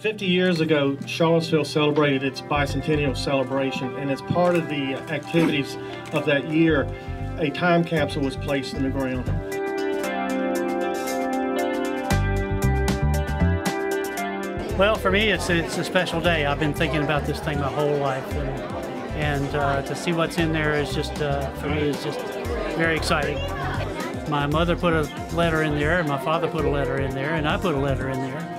50 years ago, Charlottesville celebrated its bicentennial celebration, and as part of the activities of that year, a time capsule was placed in the ground. Well, for me, it's a special day. I've been thinking about this thing my whole life, and to see what's in there is just, for me, is just very exciting. My mother put a letter in there, and my father put a letter in there, and I put a letter in there.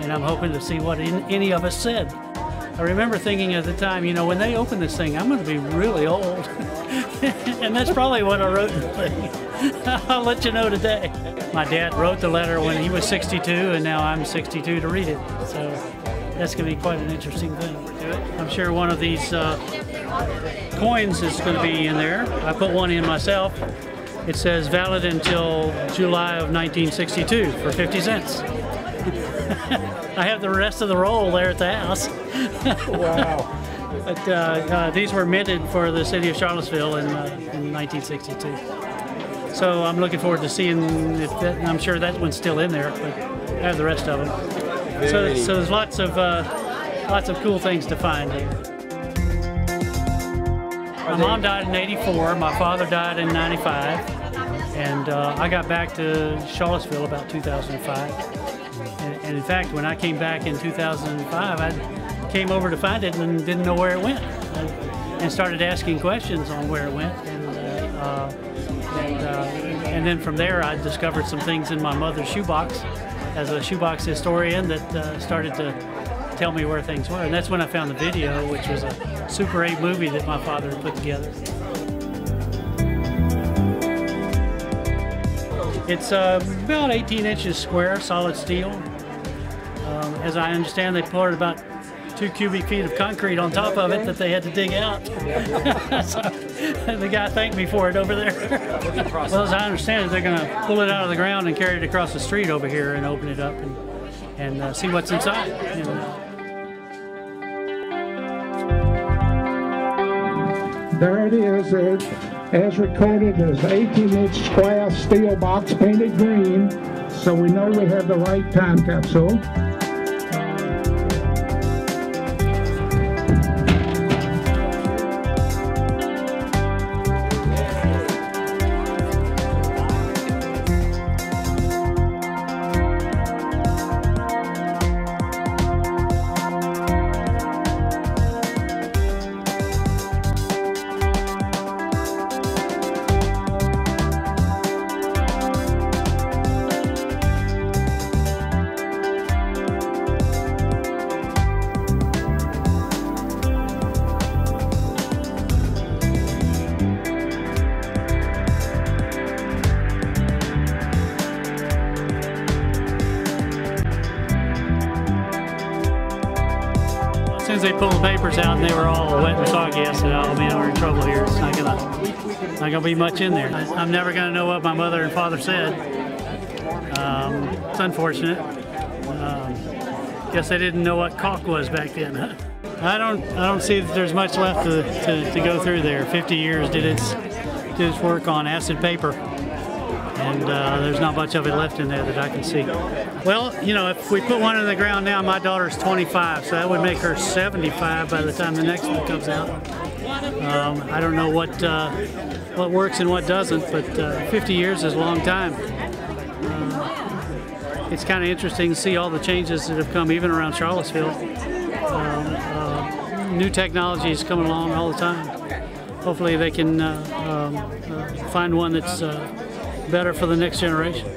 And I'm hoping to see what any of us said. I remember thinking at the time, you know, when they open this thing, I'm going to be really old. And that's probably what I wrote in the thing. I'll let you know today. My dad wrote the letter when he was 62, and now I'm 62 to read it. So that's going to be quite an interesting thing. I'm sure one of these coins is going to be in there. I put one in myself. It says valid until July of 1962 for 50 cents. I have the rest of the roll there at the house. Wow. But these were minted for the city of Charlottesville in 1962. So I'm looking forward to seeing if that, I'm sure that one's still in there, but I have the rest of them. So there's lots of cool things to find here. My mom died in '84, my father died in '95, and I got back to Charlottesville about 2005. And in fact, when I came back in 2005, I came over to find it and didn't know where it went, and started asking questions on where it went. And then from there, I discovered some things in my mother's shoebox as a shoebox historian that started to tell me where things were. And that's when I found the video, which was a Super 8 movie that my father had put together. It's about 18 inches square, solid steel. As I understand, they poured about 2 cubic feet of concrete on top of it that they had to dig out. So, the guy thanked me for it over there. Well, as I understand it, they're going to pull it out of the ground and carry it across the street over here and open it up and see what's inside. There it is. As recorded as 18-inch square steel box painted green, so we know we have the right time capsule. As soon as they pulled the papers out and they were all wet and soggy, I said, "Oh man, we're in trouble here. It's not gonna be much in there." I'm never gonna know what my mother and father said. It's unfortunate. Guess they didn't know what caulk was back then, huh? I don't see that there's much left to go through there. 50 years did its work on acid paper. And there's not much of it left in there that I can see. Well, you know, if we put one in the ground now, my daughter's 25, so that would make her 75 by the time the next one comes out. I don't know what works and what doesn't, but 50 years is a long time. It's kind of interesting to see all the changes that have come even around Charlottesville. New technology is coming along all the time. Hopefully they can find one that's better for the next generation.